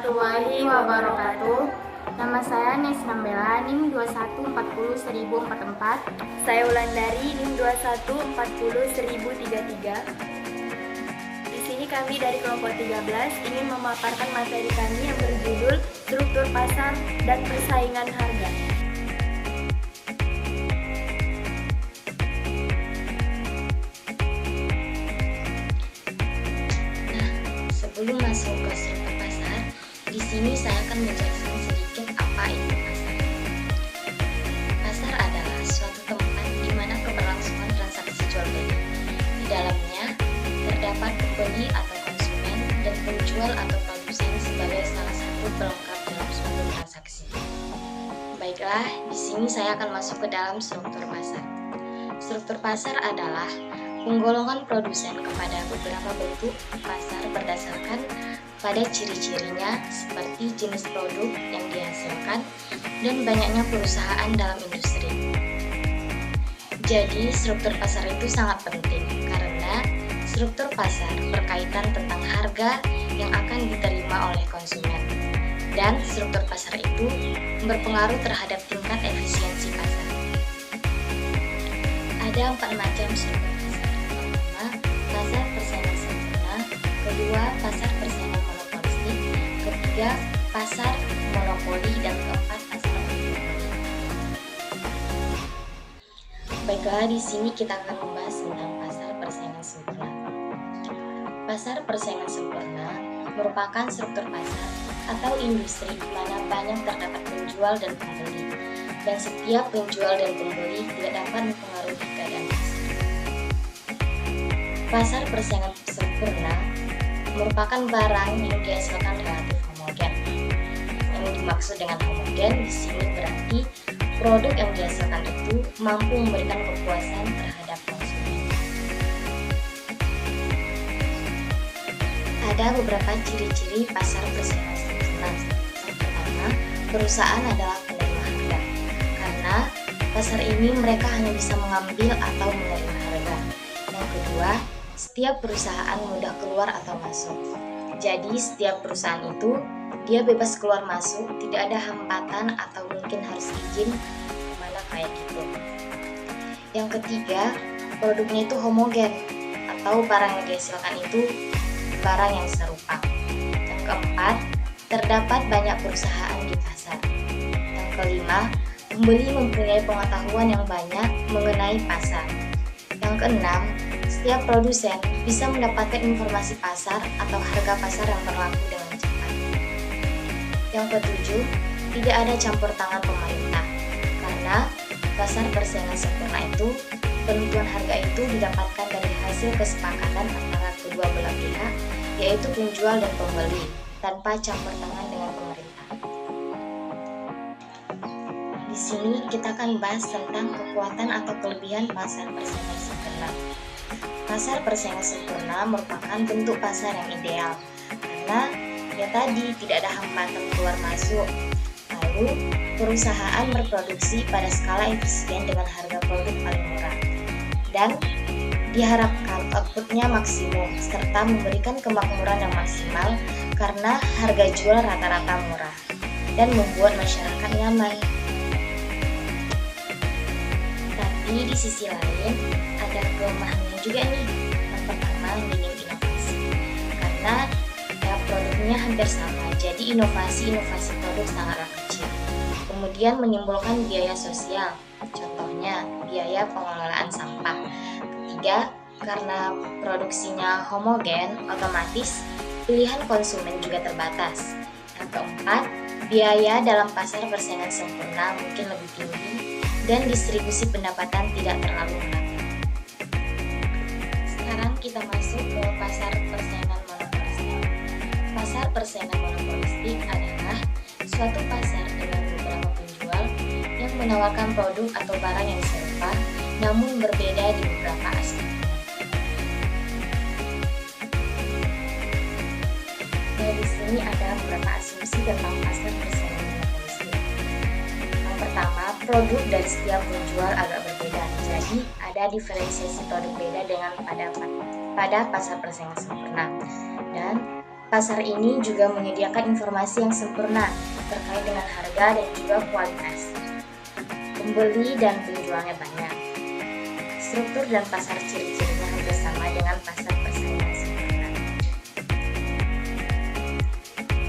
warahmatullahi wabarakatuh. Nama saya Nesra Bella, NIM 21401044. Saya Wulandari, NIM 21401033. Di sini kami dari kelompok 13 ingin memaparkan materi kami yang berjudul Struktur Pasar dan Persaingan Harga. Sebelum masuk ke struktur pasar, di sini saya akan menjelaskan sedikit apa itu pasar. Pasar adalah suatu tempat di mana keberlangsungan transaksi jual beli. Di dalamnya terdapat pembeli atau konsumen dan penjual atau produsen sebagai salah satu pelengkap dalam suatu transaksi. Baiklah, di sini saya akan masuk ke dalam struktur pasar. Struktur pasar adalah penggolongan produsen kepada beberapa bentuk pasar berdasarkan pada ciri-cirinya seperti jenis produk yang dihasilkan dan banyaknya perusahaan dalam industri. Jadi, struktur pasar itu sangat penting karena struktur pasar berkaitan tentang harga yang akan diterima oleh konsumen. Dan struktur pasar itu berpengaruh terhadap tingkat efisiensi pasar. Ada 4 macam struktur pasar. Pasar persaingan sempurna, kedua pasar persaingan monopolistik, ketiga pasar monopoli, dan keempat pasar oligopoli. Baiklah, di sini kita akan membahas tentang pasar persaingan sempurna. Pasar persaingan sempurna merupakan struktur pasar atau industri di mana banyak terdapat penjual dan pembeli, dan setiap penjual dan pembeli tidak dapat mempengaruhi keadaan pasar. Pasar persaingan sempurna merupakan barang yang dihasilkan relatif homogen. Yang dimaksud dengan homogen di sini berarti produk yang dihasilkan itu mampu memberikan kepuasan terhadap konsumen. Ada beberapa ciri-ciri pasar persaingan sempurna. Yang pertama, perusahaan adalah penerima harga. Karena pasar ini mereka hanya bisa mengambil atau menerima harga. Yang kedua, setiap perusahaan mudah keluar atau masuk. Jadi setiap perusahaan itu dia bebas keluar masuk, tidak ada hambatan atau mungkin harus izin kemana kayak gitu. Yang ketiga, produknya itu homogen atau barang yang dihasilkan itu barang yang serupa. Yang keempat, terdapat banyak perusahaan di pasar. Yang kelima, pembeli mempunyai pengetahuan yang banyak mengenai pasar. Yang keenam, setiap produsen bisa mendapatkan informasi pasar atau harga pasar yang berlaku dengan cepat. Yang ketujuh, tidak ada campur tangan pemerintah. Karena pasar persaingan sempurna itu, penentuan harga itu didapatkan dari hasil kesepakatan antara kedua belah pihak, yaitu penjual dan pembeli, tanpa campur tangan dengan pemerintah. Di sini kita akan bahas tentang kekuatan atau kelebihan pasar persaingan sempurna. Pasar persaingan sempurna merupakan bentuk pasar yang ideal karena ya tadi tidak ada hambatan keluar masuk. Lalu perusahaan berproduksi pada skala efisien dengan harga produk paling murah dan diharapkan outputnya maksimum serta memberikan kemakmuran yang maksimal karena harga jual rata-rata murah dan membuat masyarakat nyaman. Tapi di sisi lain ada kelemahannya juga nih. Yang pertama, minim inovasi karena produknya hampir sama, jadi inovasi produk sangatlah kecil. Kemudian menimbulkan biaya sosial, contohnya biaya pengelolaan sampah. Ketiga, karena produksinya homogen, otomatis pilihan konsumen juga terbatas. Yang keempat, biaya dalam pasar persaingan sempurna mungkin lebih tinggi dan distribusi pendapatan tidak terlalu merata. Sekarang kita masuk ke pasar persaingan monopolistik. Pasar persaingan monopolistik adalah suatu pasar dengan beberapa penjual yang menawarkan produk atau barang yang serupa namun berbeda di beberapa aspek. Di sini ada beberapa asumsi tentang pasar persaingan monopolistik. Yang pertama, produk dari setiap penjual agak berbeda, jadi ada diferensiasi produk beda dengan pada pasar persaingan sempurna. Dan Pasar ini juga menyediakan informasi yang sempurna terkait dengan harga dan juga kualitas. Pembeli dan penjualnya banyak. Struktur dan pasar ciri-cirinya hampir sama dengan pasar persaingan sempurna.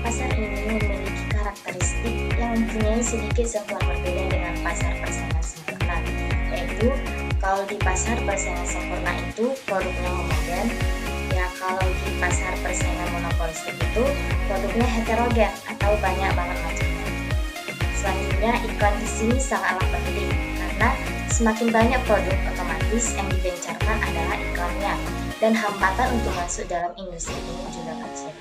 Pasar ini memiliki karakteristik yang mempunyai sedikit sentuhan berbeda dengan pasar persaingan sempurna, yaitu kalau di pasar persaingan sempurna itu produknya homogen, ya kalau di pasar persaingan monopolistik itu produknya heterogen atau banyak banget macamnya. Selanjutnya, iklan di sini sangatlah penting karena semakin banyak produk, otomatis yang digencarkan adalah iklannya, dan hambatan untuk masuk dalam industri ini juga kecil.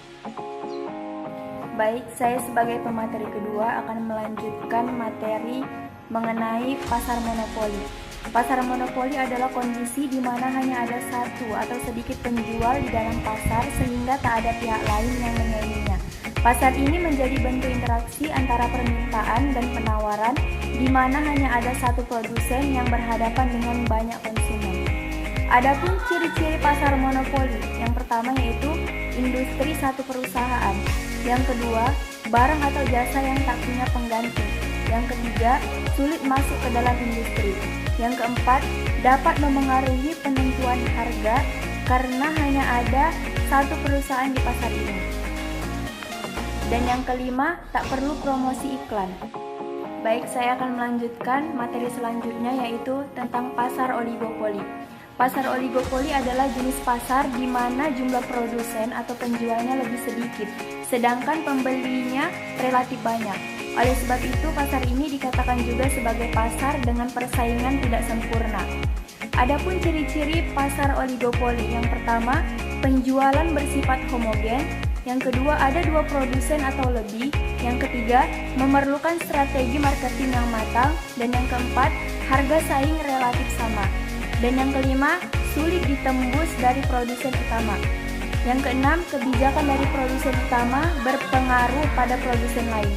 Baik, saya sebagai pemateri kedua akan melanjutkan materi mengenai pasar monopoli. Pasar monopoli adalah kondisi di mana hanya ada satu atau sedikit penjual di dalam pasar sehingga tak ada pihak lain yang menyainginya. Pasar ini menjadi bentuk interaksi antara permintaan dan penawaran di mana hanya ada satu produsen yang berhadapan dengan banyak konsumen. Adapun ciri-ciri pasar monopoli, yang pertama yaitu industri satu perusahaan. Yang kedua, barang atau jasa yang tak punya pengganti. Yang ketiga, sulit masuk ke dalam industri. Yang keempat, dapat memengaruhi penentuan harga karena hanya ada satu perusahaan di pasar ini. Dan yang kelima, tak perlu promosi iklan. Baik, saya akan melanjutkan materi selanjutnya yaitu tentang pasar oligopoli. Pasar oligopoli adalah jenis pasar di mana jumlah produsen atau penjualnya lebih sedikit, sedangkan pembelinya relatif banyak. Oleh sebab itu, pasar ini dikatakan juga sebagai pasar dengan persaingan tidak sempurna. Adapun ciri-ciri pasar oligopoli, yang pertama, penjualan bersifat homogen. Yang kedua, ada dua produsen atau lebih. Yang ketiga, memerlukan strategi marketing yang matang. Dan yang keempat, harga saing relatif sama. Dan yang kelima, sulit ditembus dari produsen utama. Yang keenam, kebijakan dari produsen utama berpengaruh pada produsen lain.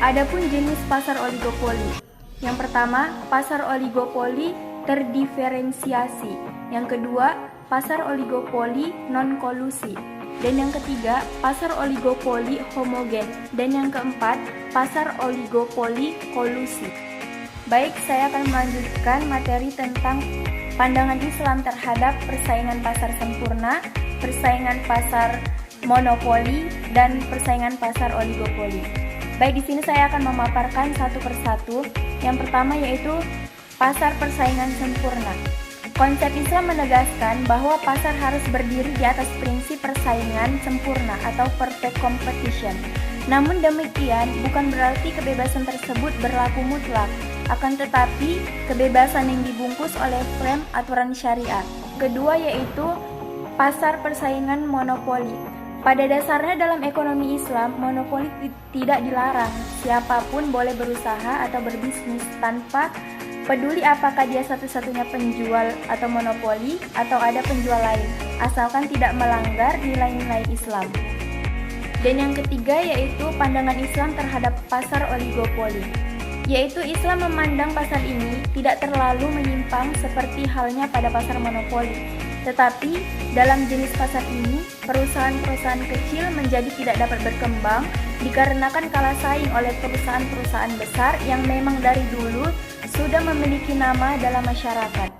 Adapun jenis pasar oligopoli. Yang pertama, pasar oligopoli terdiferensiasi. Yang kedua, pasar oligopoli non-kolusi. Dan yang ketiga, pasar oligopoli homogen. Dan yang keempat, pasar oligopoli kolusi. Baik, saya akan melanjutkan materi tentang pandangan Islam terhadap persaingan pasar sempurna, persaingan pasar monopoli, dan persaingan pasar oligopoli. Baik, di sini saya akan memaparkan satu persatu. Yang pertama yaitu pasar persaingan sempurna. Konsep Islam menegaskan bahwa pasar harus berdiri di atas prinsip persaingan sempurna atau perfect competition. Namun demikian bukan berarti kebebasan tersebut berlaku mutlak, akan tetapi kebebasan yang dibungkus oleh frame aturan syariat. Kedua yaitu pasar persaingan monopoli. Pada dasarnya dalam ekonomi Islam, monopoli tidak dilarang. Siapapun boleh berusaha atau berbisnis tanpa peduli apakah dia satu-satunya penjual atau monopoli atau ada penjual lain, asalkan tidak melanggar nilai-nilai Islam. Dan yang ketiga yaitu pandangan Islam terhadap pasar oligopoli, yaitu Islam memandang pasar ini tidak terlalu menyimpang seperti halnya pada pasar monopoli. Tetapi dalam jenis pasar ini, perusahaan-perusahaan kecil menjadi tidak dapat berkembang dikarenakan kalah saing oleh perusahaan-perusahaan besar yang memang dari dulu sudah memiliki nama dalam masyarakat.